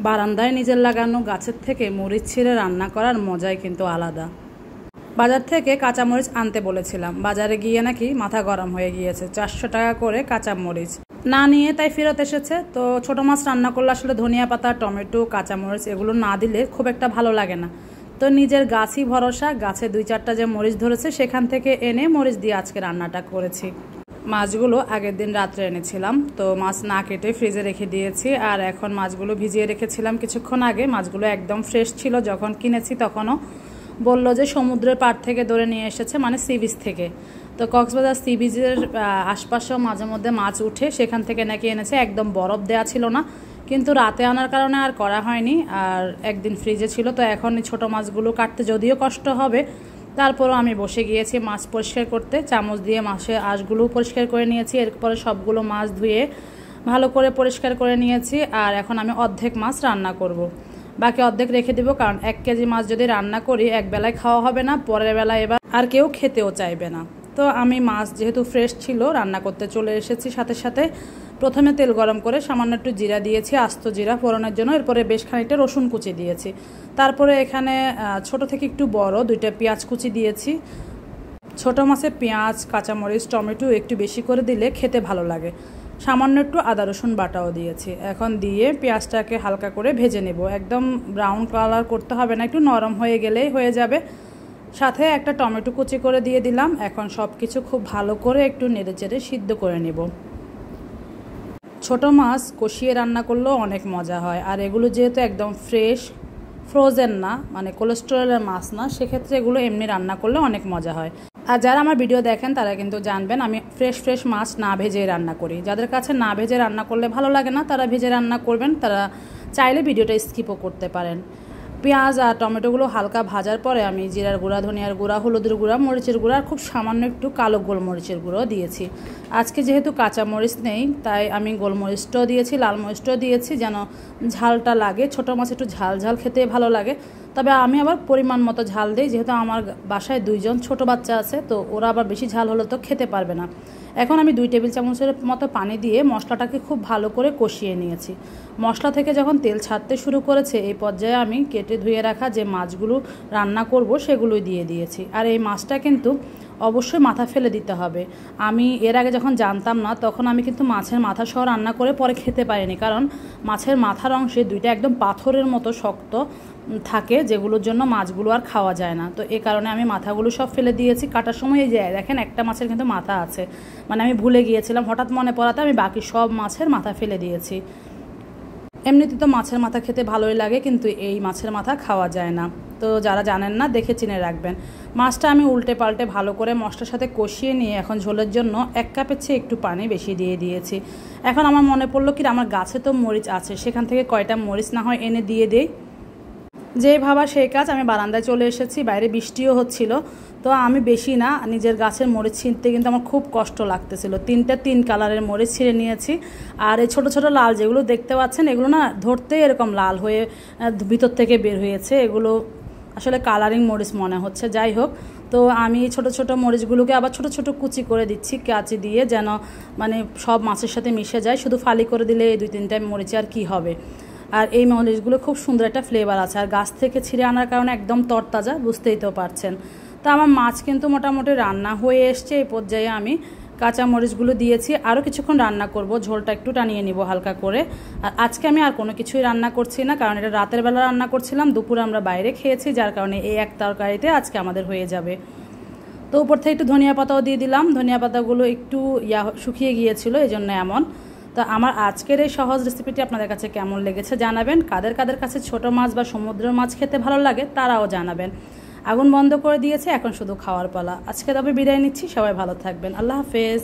বারান্দায় নিজের লাগানো গাছের থেকে মরিচ ছিঁড়ে রান্না করার মজাই কিন্তু আলাদা। বাজার থেকে কাঁচামরিচ আনতে বলেছিলাম, বাজারে গিয়ে নাকি মাথা গরম হয়ে গিয়েছে। 400 টাকা করে কাঁচামরিচ না নিয়ে তাই ফেরত এসেছে। তো ছোটো মাছ রান্না করলে আসলে ধনিয়া পাতা, টমেটো, কাঁচামরিচ এগুলো না দিলে খুব একটা ভালো লাগে না। তো নিজের গাছই ভরসা, গাছে 2-4টা যে মরিচ ধরেছে সেখান থেকে এনে মরিচ দিয়ে আজকে রান্নাটা করেছি। মাছগুলো আগের দিন রাত্রে এনেছিলাম, তো মাছ না কেটে ফ্রিজে রেখে দিয়েছি। আর এখন মাছগুলো ভিজিয়ে রেখেছিলাম কিছুক্ষণ আগে। মাছগুলো একদম ফ্রেশ ছিল, যখন কিনেছি তখনও বললো যে সমুদ্রের পাড় থেকে ধরে নিয়ে এসেছে, মানে সি বিচ থেকে। তো কক্সবাজার সি বিচের আশপাশেও মাঝে মধ্যে মাছ উঠে, সেখান থেকে নাকি এনেছে। একদম বরফ দেওয়া ছিল না, কিন্তু রাতে আনার কারণে আর করা হয়নি। আর একদিন ফ্রিজে ছিল, তো এখন ছোটো মাছগুলো কাটতে যদিও কষ্ট হবে, তারপরও আমি বসে গিয়েছি মাছ পরিষ্কার করতে। চামচ দিয়ে মাছের আঁশগুলো পরিষ্কার করে নিয়েছি। এরপরে সবগুলো মাছ ধুয়ে ভালো করে পরিষ্কার করে নিয়েছি। আর এখন আমি অর্ধেক মাছ রান্না করব, বাকি অর্ধেক রেখে দিব, কারণ 1 কেজি মাছ যদি রান্না করি এক বেলায় খাওয়া হবে না, পরের বেলায় এবার আর কেউ খেতেও চাইবে না। তো আমি মাছ যেহেতু ফ্রেশ ছিল রান্না করতে চলে এসেছি। সাথে সাথে প্রথমে তেল গরম করে সামান্য একটু জিরা দিয়েছি, আস্ত জিরা ফোড়নের জন্য। এরপরে বেশ খানিকটা রসুন কুচি দিয়েছি। তারপরে এখানে ছোট থেকে একটু বড় 2টা পেঁয়াজ কুচি দিয়েছি। ছোটো মাছে পেঁয়াজ, কাঁচামরিচ, টমেটো একটু বেশি করে দিলে খেতে ভালো লাগে। সামান্য একটু আদা রসুন বাটাও দিয়েছি। এখন দিয়ে পেঁয়াজটাকে হালকা করে ভেজে নেব। একদম ব্রাউন কালার করতে হবে না, একটু নরম হয়ে গেলেই হয়ে যাবে। সাথে একটা টমেটো কুচি করে দিয়ে দিলাম। এখন সব কিছু খুব ভালো করে একটু নেড়েচেড়ে সিদ্ধ করে নেব। ছোটো মাছ কষিয়ে রান্না করলেও অনেক মজা হয়। আর এগুলো যেহেতু একদম ফ্রেশ, ফ্রোজেন না, মানে কোলেস্টেরলের মাছ না, সেক্ষেত্রে এগুলো এমনি রান্না করলে অনেক মজা হয়। আর যারা আমার ভিডিও দেখেন তারা কিন্তু জানবেন আমি ফ্রেশ মাছ না ভেজে রান্না করি। যাদের কাছে না ভেজে রান্না করলে ভালো লাগে না, তারা ভেজে রান্না করবেন। তারা চাইলে ভিডিওটা স্কিপও করতে পারেন। পেঁয়াজ আর টমেটোগুলো হালকা ভাজার পরে আমি জিরার গুঁড়া, ধনিয়ার গুঁড়া, হলুদের গুঁড়া, মরিচের গুঁড়া আর খুব সামান্য একটু কালো গোলমরিচের গুঁড়ো দিয়েছি। আজকে যেহেতু কাঁচা মরিচ নেই তাই আমি গোলমরিচটাও দিয়েছি, লাল মরিচটাও দিয়েছি, যেন ঝালটা লাগে। ছোটো মাছ একটু ঝাল ঝাল খেতে ভালো লাগে, তবে আমি আবার পরিমাণ মতো ঝাল দিই। যেহেতু আমার বাসায় 2জন ছোটো বাচ্চা আছে, তো ওরা আবার বেশি ঝাল হলে তো খেতে পারবে না। এখন আমি 2 টেবিল চামচের মতো পানি দিয়ে মশলাটাকে খুব ভালো করে কষিয়ে নিয়েছি। মশলা থেকে যখন তেল ছাড়তে শুরু করেছে, এই পর্যায়ে আমি কেটে ধুয়ে রাখা যে মাছগুলো রান্না করব সেগুলোই দিয়ে দিয়েছি। আর এই মাছটা কিন্তু অবশ্যই মাথা ফেলে দিতে হবে। আমি এর আগে যখন জানতাম না, তখন আমি কিন্তু মাছের মাথা সহ রান্না করে পরে খেতে পারিনি, কারণ মাছের মাথার অংশে 2টা একদম পাথরের মতো শক্ত থাকে, যেগুলোর জন্য মাছগুলো আর খাওয়া যায় না। তো এই কারণে আমি মাথাগুলো সব ফেলে দিয়েছি। কাটার সময় এই যে দেখেন একটা মাছের কিন্তু মাথা আছে, মানে আমি ভুলে গিয়েছিলাম, হঠাৎ মনে পড়াতে আমি বাকি সব মাছের মাথা ফেলে দিয়েছি। এমনিতে তো মাছের মাথা খেতে ভালোই লাগে, কিন্তু এই মাছের মাথা খাওয়া যায় না। তো যারা জানেন না দেখে চিনে রাখবেন। মাছটা আমি উল্টে পাল্টে ভালো করে মশলার সাথে কষিয়ে নিয়ে এখন ঝোলের জন্য 1 কাপের চেয়ে একটু পানি বেশি দিয়ে দিয়েছি। এখন আমার মনে পড়লো কি, আমার গাছে তো মরিচ আছে, সেখান থেকে কয়টা মরিচ না হয় এনে দিয়ে দেই। যে ভাবা সেই কাজ। আমি বারান্দায় চলে এসেছি, বাইরে বৃষ্টিও হচ্ছিল। তো আমি বেশি না, নিজের গাছের মরিচ ছিঁড়তে কিন্তু আমার খুব কষ্ট লাগতেছিল। 3টা 3 কালারের মরিচ ছিঁড়ে নিয়েছি। আর এই ছোটো ছোটো লাল যেগুলো দেখতে পাচ্ছেন, এগুলো না ধরতেই এরকম লাল হয়ে ভিতর থেকে বের হয়েছে। এগুলো আসলে কালারিং মরিচ মনে হচ্ছে। যাই হোক, তো আমি ছোটো ছোটো মরিচগুলোকে আবার ছোটো ছোটো কুচি করে দিচ্ছি কাঁচি দিয়ে, যেন মানে সব মাছের সাথে মিশে যায়। শুধু ফালি করে দিলে এই 2-3টা মরিচে আর কি হবে। আর এই মরিচগুলো খুব সুন্দর একটা ফ্লেভার আছে, আর গাছ থেকে ছিঁড়ে আনার কারণে একদম তরতাজা, বুঝতেই তো পারছেন। তো আমার মাছ কিন্তু মোটামুটি রান্না হয়ে এসছে। এই পর্যায়ে আমি কাঁচা মরিচগুলো দিয়েছি। আরও কিছুক্ষণ রান্না করব, ঝোলটা একটু টানিয়ে নিব হালকা করে। আর আজকে আমি আর কোনো কিছুই রান্না করছি না, কারণ এটা রাতের বেলা রান্না করছিলাম, দুপুরে আমরা বাইরে খেয়েছি, যার কারণে এই এক তরকারিতে আজকে আমাদের হয়ে যাবে। তো উপর থেকে একটু ধনিয়া পাতাও দিয়ে দিলাম। ধনিয়া পাতাগুলো একটু শুকিয়ে গিয়েছিল, এই জন্য এমন। তো আমার আজকের এই সহজ রেসিপিটি আপনাদের কাছে কেমন লেগেছে জানাবেন। কাদের কাদের কাছে ছোটো মাছ বা সমুদ্রের মাছ খেতে ভালো লাগে তারাও জানাবেন। আগুন বন্ধ করে দিয়েছে, এখন শুধু খাওয়ার পালা। আজকে তবে বিদায় নিচ্ছি, সবাই ভালো থাকবেন। আল্লাহ হাফেজ।